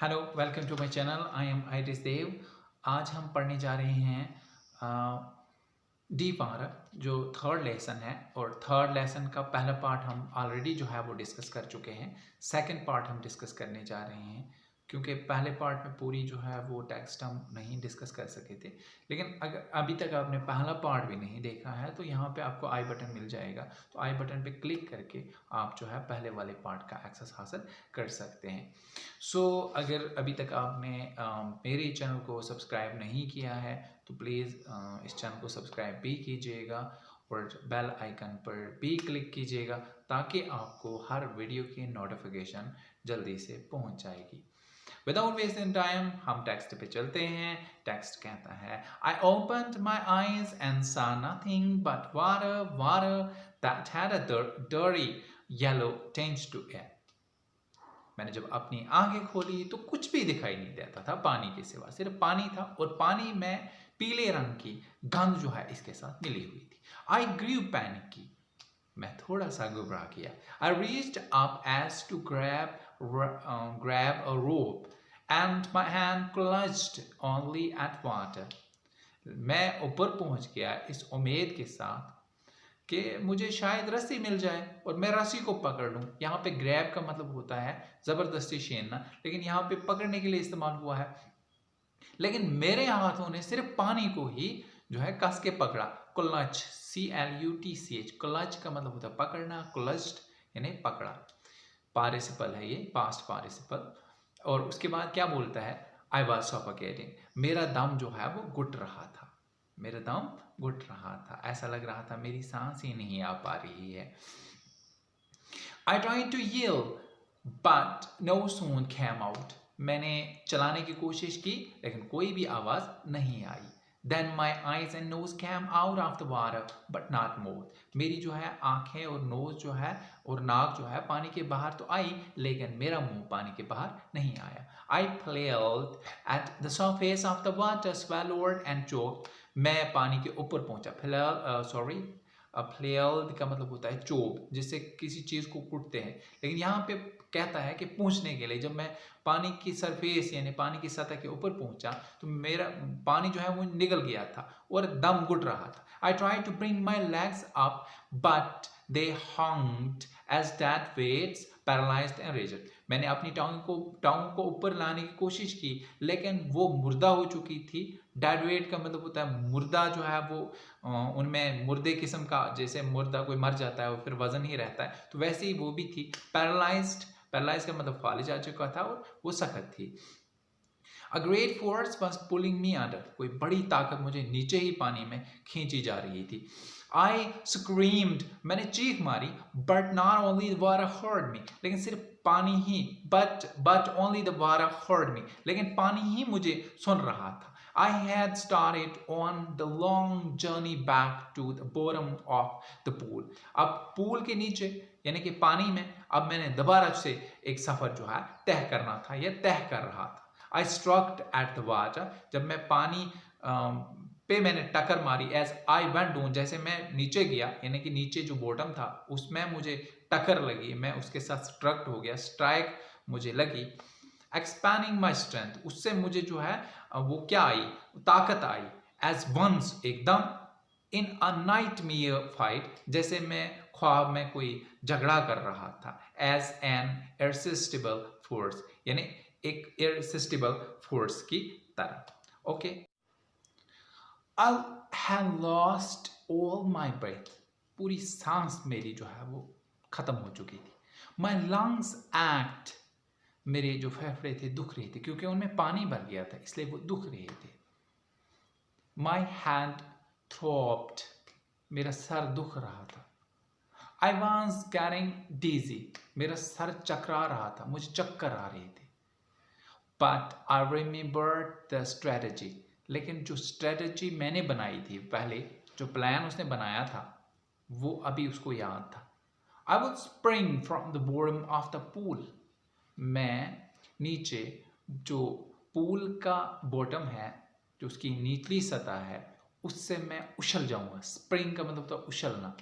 Hello, welcome to my channel. I am Iris Dev. आज हम पढ़ने जा रहे हैं डी पार जो थर्ड लेसन है, और थर्ड लेसन का पहला पार्ट हम ऑलरेडी जो है वो डिस्कस कर चुके हैं। सेकंड पार्ट हम डिस्कस करने जा रहे हैं क्योंकि पहले पार्ट में पूरी जो है वो टेक्स्ट हम नहीं डिस्कस कर सके थे। लेकिन अगर अभी तक आपने पहला पार्ट भी नहीं देखा है तो यहाँ पे आपको आई बटन मिल जाएगा, तो आई बटन पे क्लिक करके आप जो है पहले वाले पार्ट का एक्सेस हासिल कर सकते हैं। अगर अभी तक आपने मेरे चैनल को सब्सक्राइब नहीं किया है तो प्लीज़ इस चैनल को सब्सक्राइब भी कीजिएगा और बेल आइकन पर भी क्लिक कीजिएगा ताकि आपको हर वीडियो की नोटिफिकेशन जल्दी से पहुंच जाएगी। विदाउट वेस्टिंग टाइम हम टेक्स्ट पे चलते हैं। टेक्स्ट कहता है, I opened my eyes and saw nothing but water that had a dirty yellow tinge to it. मैंने जब अपनी आंखें खोली तो कुछ भी दिखाई नहीं देता था पानी के सिवा, सिर्फ पानी था और पानी में पीले रंग की गंध जो है इसके साथ मिली हुई थी। आई ग्रू पैनिकी, मैं थोड़ा सा घबरा गया। I reached up as to grab a rope and my hand clutched only at water. मैं ऊपर पहुंच गया इस उम्मीद के साथ कि मुझे शायद रस्सी मिल जाए और मैं रस्सी को पकड़ लूँ। यहाँ पे ग्रैब का मतलब होता है ज़बरदस्ती छीनना, लेकिन यहाँ पे पकड़ने के लिए इस्तेमाल हुआ है। लेकिन मेरे हाथों ने सिर्फ पानी को ही जो है कस के पकड़ा। क्लच, CLUTCH, क्लच का मतलब होता है पकड़ना, क्लच्ड यानी पकड़ा। पार्टिसिपल है ये, पास्ट पार्टिसिपल। और उसके बाद क्या बोलता है, आई वॉज सफोकेटिंग, मेरा दम जो है वो घुट रहा था। मेरा दम घुट रहा था, ऐसा लग रहा था मेरी सांस ही नहीं आ पा रही है। I tried to yell but no sound came out. मैंने चलाने की कोशिश की लेकिन कोई भी आवाज नहीं आई। Then my eyes and nose came out of the water but not more. मेरी जो है आंखें और नोज जो है और नाक जो है पानी के बाहर तो आई, लेकिन मेरा मुंह पानी के बाहर नहीं आया। I flailing at the surface of the water, swallowed and choked. मैं पानी के ऊपर पहुंचा। फ्लेल्ड का मतलब होता है चोब, जिससे किसी चीज़ को कुटते हैं। लेकिन यहाँ पे कहता है कि पहुँचने के लिए जब मैं पानी की सरफेस यानी पानी की सतह के ऊपर पहुँचा तो मेरा पानी जो है वो निकल गया था और दम घुट रहा था। I try to bring my legs up but they hunged as that weights paralysed and rigid. मैंने अपनी टांग को ऊपर लाने की कोशिश की लेकिन वो मुर्दा हो चुकी थी। डेड वेट का मतलब होता है मुर्दा जो है वो उनमें मुर्दे किस्म का, जैसे मुर्दा कोई मर जाता है वो फिर वजन ही रहता है, तो वैसे ही वो भी थी। पैरालाइज्ड का मतलब फालिज आ चुका था और वो सख्त थी। A great force was pulling me under. कोई बड़ी ताकत मुझे नीचे ही पानी में खींची जा रही थी। I screamed, मैंने चीख मारी, but not only the water heard me, लेकिन सिर्फ पानी ही, but only the water heard me, लेकिन पानी ही मुझे सुन रहा था। I had started on the long journey back to the bottom of the pool. अब पूल के नीचे यानी कि पानी में अब मैंने दोबारा से एक सफर जो है तय करना था या तय कर रहा था। I struck at the water, जब मैं पानी पे मैंने टक्कर मारी। एज आई वेंट डाउन, जैसे मैं नीचे गया यानी कि नीचे जो बॉटम था उसमें मुझे टक्कर लगी, मैं उसके साथ स्ट्रक्ट हो गया, स्ट्राइक मुझे लगी। एक्सपैंडिंग माई स्ट्रेंथ, उससे मुझे जो है वो क्या आई, ताकत आई। एज वंस, एकदम। इन अ नाइटमेयर फाइट, जैसे मैं ख्वाब में कोई झगड़ा कर रहा था। एज एन इररेसिस्टिबल फोर्स, यानी एक इररेसिस्टिबल फोर्स की तरह। Okay, I had lost all my breath. पूरी सांस मेरी जो है वो खत्म हो चुकी थी। My lungs ached, मेरे जो फेफड़े थे दुख रहे थे क्योंकि उनमें पानी भर गया था, इसलिए वो दुख रहे थे। My head throbbed, मेरा सर दुख रहा था। I was getting dizzy, मेरा सर चकरा रहा था, मुझे चक्कर आ रहे थे। But I remembered the strategy, लेकिन जो स्ट्रेटजी मैंने बनाई थी पहले, जो प्लान उसने बनाया था वो अभी उसको याद था। I would spring from the bottom of the pool, मैं नीचे जो पूल का बॉटम है, जो उसकी निचली सतह है, उससे मैं उछल जाऊंगा। स्प्रिंग का मतलब होता है उछलना।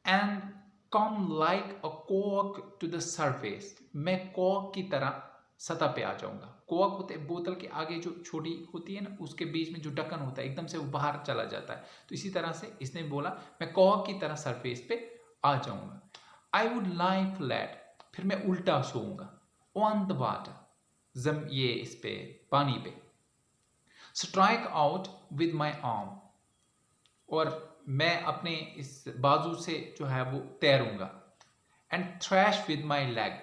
And come like a cork to the surface, मैं कॉक की तरह सतह पे आ जाऊंगा। कोक होते बोतल के आगे जो छोटी होती है ना, उसके बीच में जो ढक्कन होता है एकदम से वो बाहर चला जाता है। तो इसी तरह से इसने बोला मैं कोक की तरह सरफेस पे आ जाऊंगा। आई वुड लाई फ्लैट, फिर मैं उल्टा सोऊंगा। ऑन द वाटर, ये इस पे पानी पे। Strike out with my arm, और मैं अपने इस बाजू से जो है वो तैरूंगा। And thrash with my leg,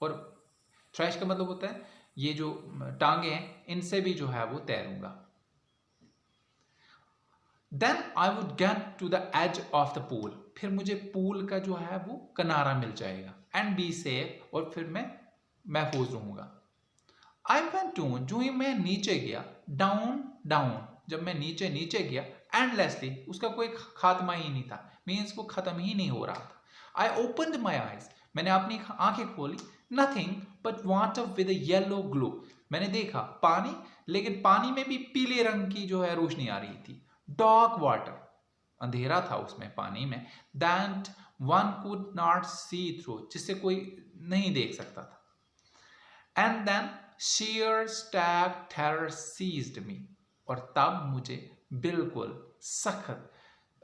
और थ्रैश का मतलब होता है ये जो टांगे हैं इनसे भी जो है वो तैरूंगा। Then I would get to the edge of the pool, फिर मुझे पूल का जो है वो किनारा मिल जाएगा। एंड बी सेफ, और फिर मैं महफूज रहूंगा। आई वेंट टू, जो ही मैं नीचे गया, डाउन डाउन, जब मैं नीचे नीचे गया, एंडलेसली, उसका कोई खात्मा ही नहीं था, मीन्स वो खत्म ही नहीं हो रहा था। आई ओपनड माई आईज, मैंने अपनी आंखें खोली। Nothing but water with a yellow glow, मैंने देखा पानी, लेकिन पानी में भी पीले रंग की जो है रोशनी आ रही थी। डार्क वाटर, अंधेरा था उसमें पानी में। That one could not see through, जिससे कोई नहीं देख सकता था। And then sheer stag terror seized me, और तब मुझे बिल्कुल सख्त,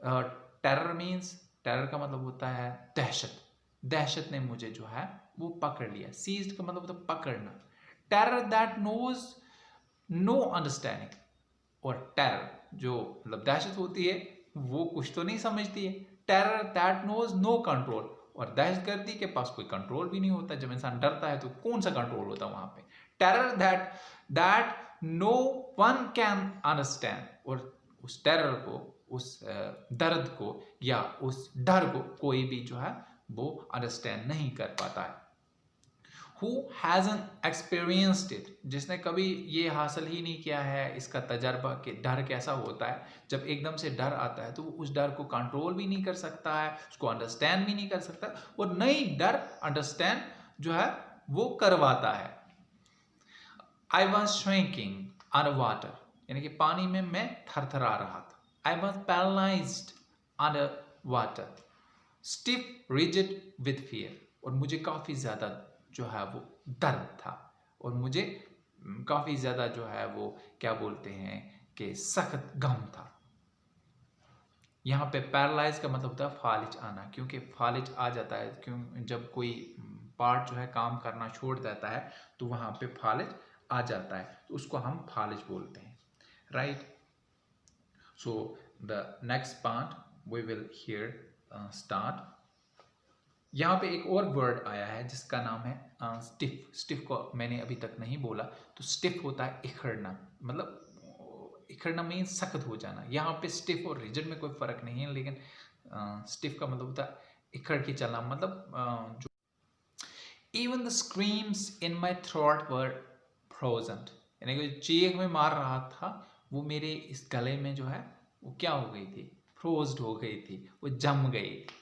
टेरर मीन्स, टेरर का मतलब होता है दहशत, दहशत ने मुझे जो है वो पकड़ लिया। सीज्ड का मतलब होता है पकड़ना। Terror that knows no understanding, और टेरर जो मतलब दहशत होती है वो कुछ तो नहीं समझती है। Terror that knows no control, और दहशतगर्दी के पास कोई कंट्रोल भी नहीं होता। जब इंसान डरता है तो कौन सा कंट्रोल होता है वहां पे। Terror that no one can understand, और उस टेरर को, उस दर्द को या उस डर को कोई भी जो है वो अंडरस्टैंड नहीं कर पाता है। Who hasn't experienced it, जिसने कभी ये हासिल ही नहीं किया है इसका तजर्बा कि डर कैसा होता है। जब एकदम से डर आता है तो वो उस डर को कंट्रोल भी नहीं कर सकता है, उसको अंडरस्टैंड भी नहीं कर सकता, और नई डर अंडरस्टैंड जो है वो करवाता है। I was shrinking under water, यानी कि पानी में मैं थरथरा रहा था। I was paralyzed under water, stiff, rigid with fear, और मुझे काफ़ी ज़्यादा जो है वो दर्द था, और मुझे काफ़ी ज़्यादा जो है वो क्या बोलते हैं कि सख्त गम था। यहाँ पे पैरालाइज का मतलब होता है फालिज आना, क्योंकि फालिज आ जाता है, क्यों जब कोई पार्ट जो है काम करना छोड़ देता है तो वहाँ पे फालिज आ जाता है, तो उसको हम फालिज बोलते हैं, right. So the next part we will here start. यहाँ पे एक और वर्ड आया है जिसका नाम है स्टिफ। स्टिफ को मैंने अभी तक नहीं बोला। तो स्टिफ होता है इखड़ना, मतलब इखड़ना मीन सख्त हो जाना। यहाँ पे स्टिफ और रिजिड में कोई फर्क नहीं है, लेकिन स्टिफ का मतलब होता है इखड़ के चलना, मतलब जो even the screams in my throat were frozen, यानी कि चीख में मार रहा था वो मेरे इस गले में जो है वो क्या हो गई थी, फ्रोज्ड हो गई थी, वो जम गई थी।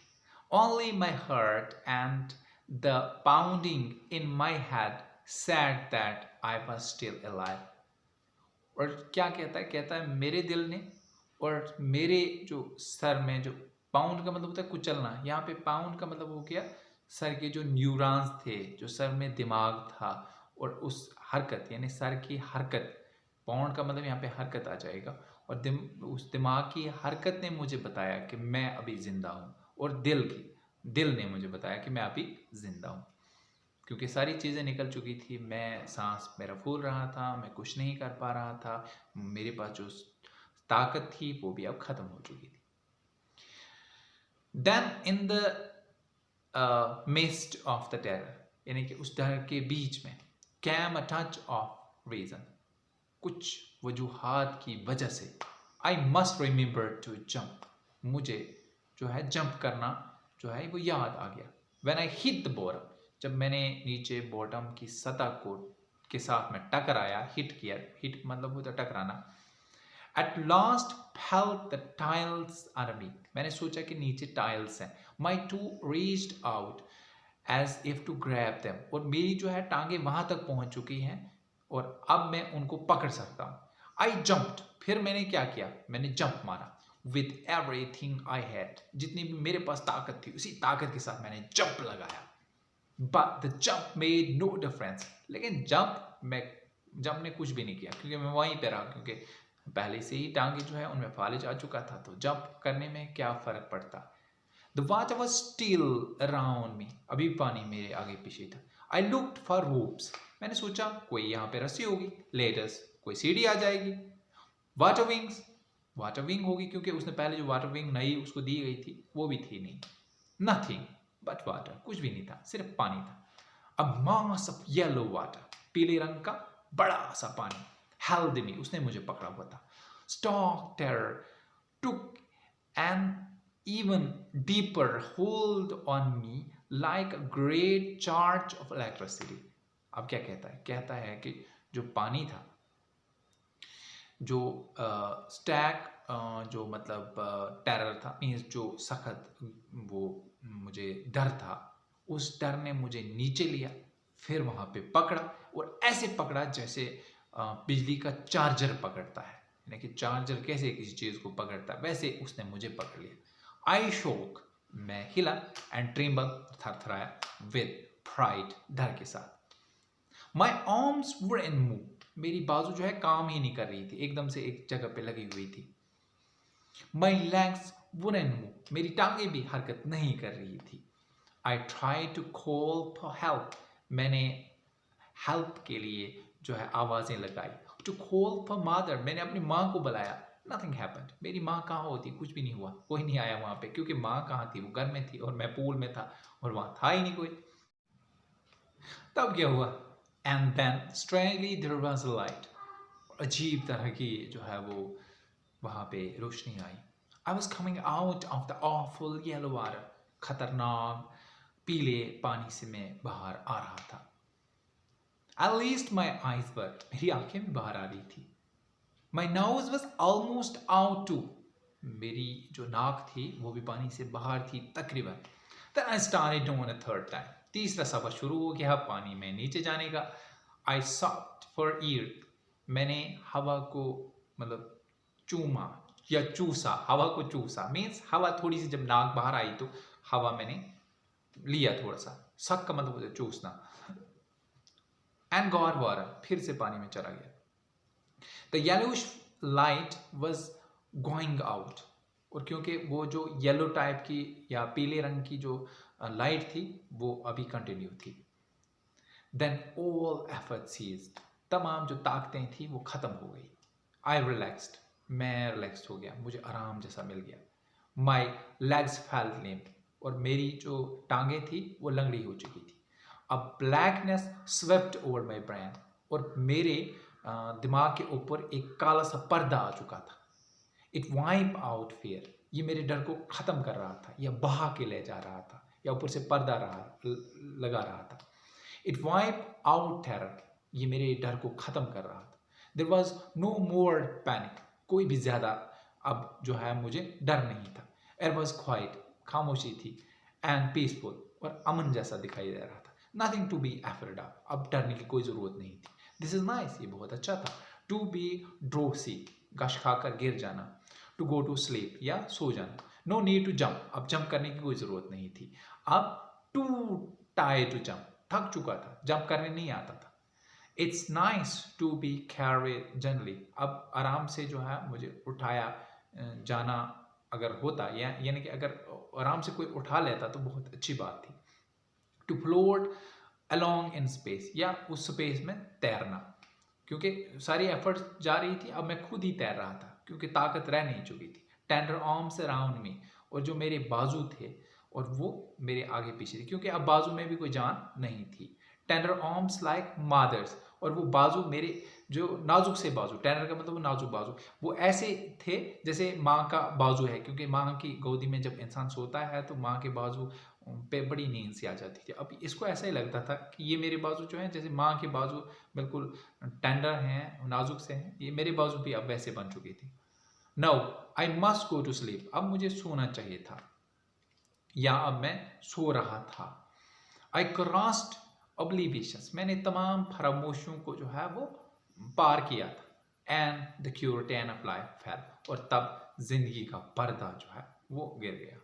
Only my heart and the pounding in my head said that I was still alive. और क्या कहता है, कहता है मेरे दिल ने और मेरे जो सर में, जो पाउंड का मतलब होता है कुचलना, यहाँ पे पाउंड का मतलब हो गया सर के जो न्यूरॉन्स थे, जो सर में दिमाग था, और उस हरकत यानी सर की हरकत, पाउंड का मतलब यहाँ पे हरकत आ जाएगा, और उस दिमाग की हरकत ने मुझे बताया कि मैं अभी जिंदा हूँ, और दिल ने मुझे बताया कि मैं अभी जिंदा हूँ, क्योंकि सारी चीज़ें निकल चुकी थी। मैं सांस मेरा फूल रहा था, मैं कुछ नहीं कर पा रहा था, मेरे पास जो ताकत थी वो भी अब खत्म हो चुकी थी। Then in the mist of the terror, यानी कि उस डर के बीच में, came a touch of reason, कुछ वजूहात की वजह से, I must remember to jump, मुझे जो है जंप करना जो है वो याद आ गया। When I hit the bottom, जब मैंने नीचे बॉटम की सतह को के साथ में टकराया, हिट किया, हिट मतलब होता टकराना। At last felt the tiles under me, मैंने सोचा कि नीचे टाइल्स हैं। My toe reached out as if to grab them, और मेरी जो है टांगे वहां तक पहुंच चुकी हैं और अब मैं उनको पकड़ सकता हूं। आई जंप्ड, फिर मैंने क्या किया, मैंने जंप मारा। With everything I had, जितनी भी मेरे पास ताकत थी उसी ताकत के साथ मैंने जंप लगाया। But the jump made no difference. लेकिन जंप ने कुछ भी नहीं किया क्योंकि मैं वहीं पे रहा, क्योंकि पहले से ही टांगे जो है उनमें फालिज आ चुका था, तो जंप करने में क्या फर्क पड़ता। The water was still around me. अभी पानी मेरे आगे पीछे था. I looked for ropes. मैंने सोचा कोई यहाँ पे रस्सी होगी. Ladders, कोई सीढ़ी आ जाएगी. Water wings, वाटर विंग होगी क्योंकि उसने पहले जो वाटर विंग नई उसको दी गई थी वो भी थी नहीं. Nothing but water, कुछ भी नहीं था, सिर्फ पानी था. A mass of yellow water, पीले रंग का बड़ा सा पानी. Held me, उसने मुझे पकड़ा हुआ था. Stark terror took an even deeper hold on me like a great charge of electricity. अब क्या कहता है? कहता है कि जो पानी था, जो स्टैक जो मतलब टेरर था, मीन्स जो सख्त वो मुझे डर था, उस डर ने मुझे नीचे लिया, फिर वहाँ पे पकड़ा और ऐसे पकड़ा जैसे बिजली का चार्जर पकड़ता है, यानी कि चार्जर कैसे किसी चीज़ को पकड़ता है वैसे उसने मुझे पकड़ लिया. आई शोक, मैं हिला, एंड ट्रेम्बल, थरथराया, विद फ्राइट, डर के साथ. माई आर्म्स वुडंट मूव, मेरी बाजू जो है काम ही नहीं कर रही थी, एकदम से एक जगह पे लगी हुई थी. माई लेग्स वुडंट मूव, मेरी टांगे भी हरकत नहीं कर रही थी. I try to call for help, मैंने हेल्प के लिए जो है आवाज़ें लगाई. टू कॉल फॉर मदर, मैंने अपनी माँ को बुलाया. Nothing happened. मेरी माँ कहाँ होती, कुछ भी नहीं हुआ, कोई नहीं आया वहाँ पे, क्योंकि माँ कहाँ थी, वो घर में थी और मैं पूल में था और वहाँ था ही नहीं कोई. तब क्या हुआ? And then strangely there was a light. अजीब तरह की जो है वो वहाँ पे रोशनी आई. I was coming out of the awful yellow water. खतरनाक पीले पानी से मैं बाहर आ रहा था. At least my eyes were, मेरी आंखें भी बाहर आ रही थी. My nose was almost out too. मेरी जो नाक थी वो भी पानी से बाहर थी तकरीबन. Then I started on a third time. तीसरा सफर शुरू हो गया पानी में नीचे जाने का. I sought for air. मैंने हवा को मतलब चूमा या चूसा, हवा को चूसा मीन्स हवा थोड़ी सी जब नाक बाहर आई तो हवा मैंने लिया थोड़ा सा. सक का मतलब होता है चूसना. And got water, फिर से पानी में चला गया. The yellowish light was going out. और क्योंकि वो जो येलो टाइप की या पीले रंग की जो लाइट थी वो अभी कंटिन्यू थी. Then all effort ceased. तमाम जो ताकतें थी वो ख़त्म हो गई. I relaxed. मैं रिलैक्स हो गया, मुझे आराम जैसा मिल गया. My legs felt limp. और मेरी जो टांगें थी वो लंगड़ी हो चुकी थी. A blackness swept over my brain. और मेरे दिमाग के ऊपर एक काला सा पर्दा आ चुका था. It wiped out fear. ये मेरे डर को ख़त्म कर रहा था या बहा के ले जा रहा था या ऊपर से पर्दा लगा रहा था. It wiped out terror. ये मेरे डर को ख़त्म कर रहा था. There was no more panic. कोई भी ज़्यादा अब जो है मुझे डर नहीं था. Air was quiet. खामोशी थी. And peaceful. और अमन जैसा दिखाई दे रहा था. Nothing to be afraid of. अब डरने की कोई ज़रूरत नहीं थी. This is nice. ये बहुत अच्छा था. To be drowsy. गश खाकर गिर जाना. To go to sleep. या सो जाना. No need to jump. अब जंप करने की कोई ज़रूरत नहीं थी. अब too tired to jump. थक चुका था. जंप करने नहीं आता था. It's nice to be carried gently. अब आराम से जो है मुझे उठाया जाना अगर होता यानी कि अगर आराम से कोई उठा लेता तो बहुत अच्छी बात थी. To float along in space. या उस स्पेस में तैरना. क्योंकि सारी एफर्ट्स जा रही थी, अब मैं खुद ही तैर रहा था क्योंकि ताकत रह नहीं चुकी थी. Tender arms around me. और जो मेरे बाजू थे और वो मेरे आगे पीछे थे क्योंकि अब बाजू में भी कोई जान नहीं थी. Tender arms like mothers. और वो बाजू मेरे जो नाजुक से बाजू, टेंडर का मतलब वो नाजुक बाजू, वो ऐसे थे जैसे माँ का बाजू है क्योंकि माँ की गोदी में जब इंसान सोता है तो माँ के बाजू पे बड़ी नींद सी आ जाती थी. अब इसको ऐसा ही लगता था कि ये मेरे बाजू जो हैं जैसे माँ के बाजू बिल्कुल टेंडर हैं, नाजुक से हैं, ये मेरे बाजू भी अब वैसे बन चुकी थी. Now I must go to sleep. अब मुझे सोना चाहिए था या अब मैं सो रहा था. आई क्रॉस्ड oblivious. मैंने तमाम फरामोशियों को जो है वो पार किया था. And the curtain of life fell. और तब जिंदगी का पर्दा जो है वो गिर गया.